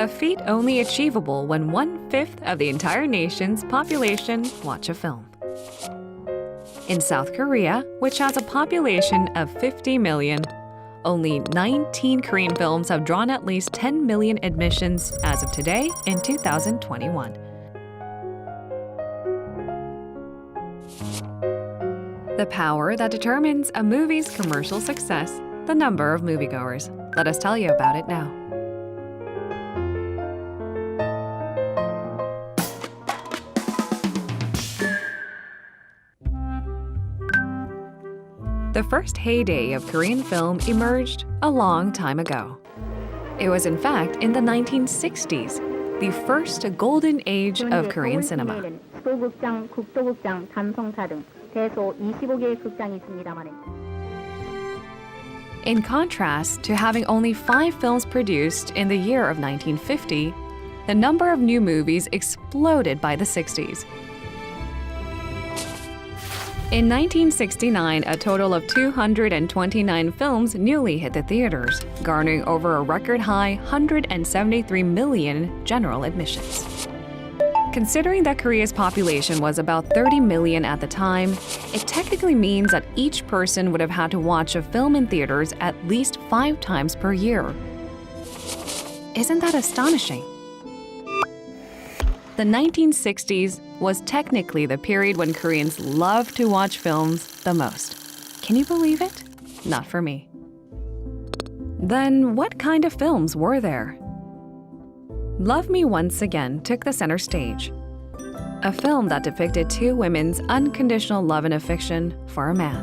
a feat only achievable when 1/5 of the entire nation's population watch a film. In South Korea, which has a population of 50 million, only 19 Korean films have drawn at least 10 million admissions as of today in 2021. The power that determines a movie's commercial success, the number of moviegoers. Let us tell you about it now. The first heyday of Korean film emerged a long time ago. It was in fact in the 1960s, the first golden age of Korean cinema. 소극장, 국도극장, 감성사 등 대소 25개의 극장이 있습니다만. In contrast to having only 5 films produced in the year of 1950, the number of new movies exploded by the 60s. In 1969, a total of 229 films newly hit the theaters, garnering over a record high 173 million general admissions. Considering that Korea's population was about 30 million at the time, it technically means that each person would have had to watch a film in theaters at least 5 times per year. Isn't that astonishing? The 1960s was technically the period when Koreans loved to watch films the most. Can you believe it? Not for me. Then what kind of films were there? Love Me Once Again took the center stage. A film that depicted 2 women's unconditional love and affection for a man.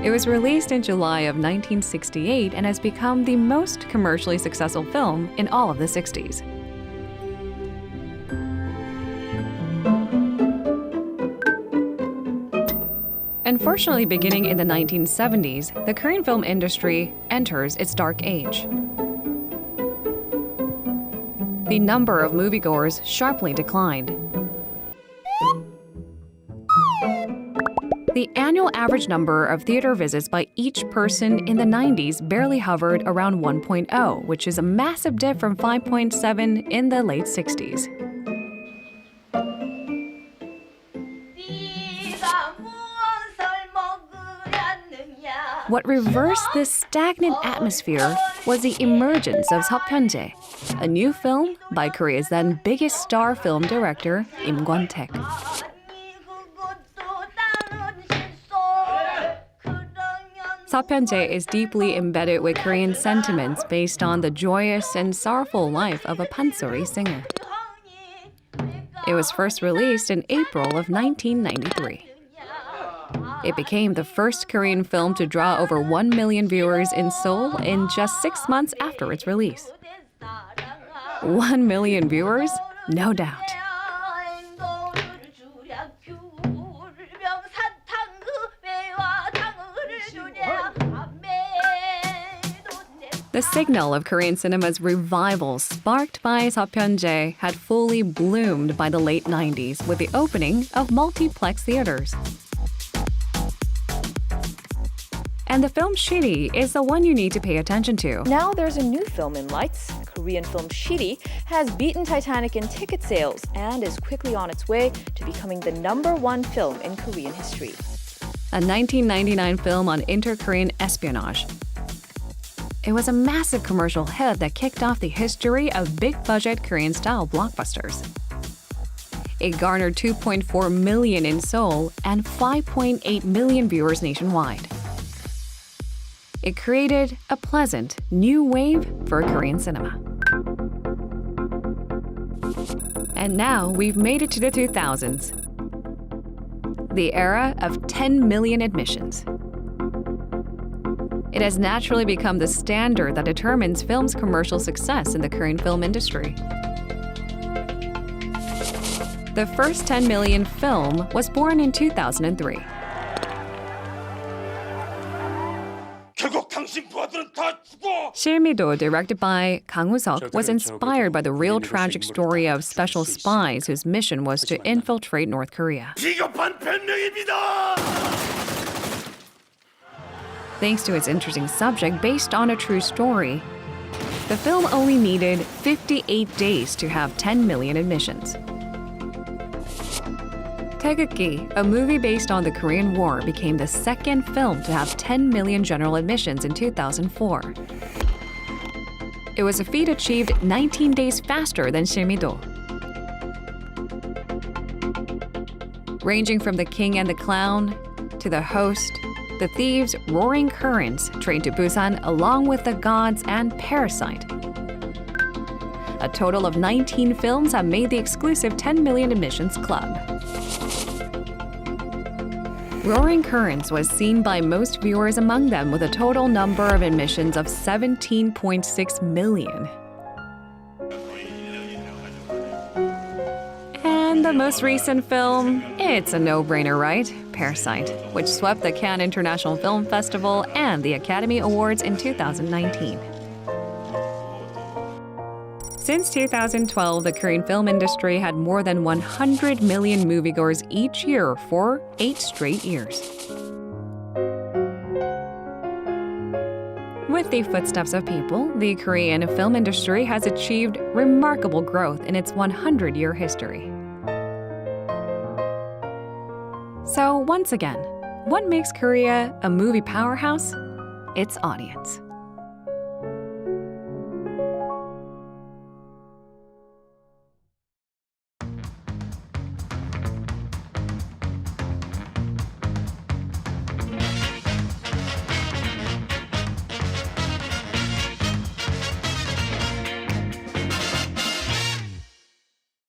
It was released in July of 1968 and has become the most commercially successful film in all of the 60s. Unfortunately, beginning in the 1970s, the Korean film industry enters its dark age. The number of moviegoers sharply declined. The annual average number of theater visits by each person in the 90s barely hovered around 1.0, which is a massive dip from 5.7 in the late 60s. What reversed this stagnant atmosphere was the emergence of Seopyeongje, a new film by Korea's then biggest star film director, Im Kwon-taek. Seopyeongje is deeply embedded with Korean sentiments based on the joyous and sorrowful life of a pansori singer. It was first released in April of 1993. It became the first Korean film to draw over 1 million viewers in Seoul in just 6 months after its release. 1 million viewers? No doubt. The signal of Korean cinema's revival sparked by Seopyeongje had fully bloomed by the late 90s with the opening of multiplex theaters. And the film Shiri is the one you need to pay attention to. Now there's a new film in lights. Korean film Shiri has beaten Titanic in ticket sales and is quickly on its way to becoming the #1 film in Korean history. A 1999 film on inter-Korean espionage. It was a massive commercial hit that kicked off the history of big-budget Korean-style blockbusters. It garnered 2.4 million in Seoul and 5.8 million viewers nationwide. It created a pleasant new wave for Korean cinema. And now we've made it to the 2000s, the era of 10 million admissions. It has naturally become the standard that determines film's commercial success in the Korean film industry. The first 10 million film was born in 2003. Silmido, directed by Kang Woo-seok, was inspired by the real tragic story of special spies whose mission was to infiltrate North Korea. Thanks to its interesting subject based on a true story, the film only needed 58 days to have 10 million admissions. 태극기, a movie based on the Korean War, became the second film to have 10 million general admissions in 2004. It was a feat achieved 19 days faster than Silmido. Ranging from The King and the Clown to The Host, The Thieves, Roaring Currents, Train to Busan, Along with the Gods, and Parasite. A total of 19 films have made the exclusive 10 million admissions club. Roaring Currents was seen by most viewers, among them with a total number of admissions of 17.6 million. And the most recent film, it's a no-brainer, right? Parasite, which swept the Cannes International Film Festival and the Academy Awards in 2019. Since 2012, the Korean film industry had more than 100 million moviegoers each year for 8 straight years. With the footsteps of people, the Korean film industry has achieved remarkable growth in its 100-year history. So once again, what makes Korea a movie powerhouse? Its audience.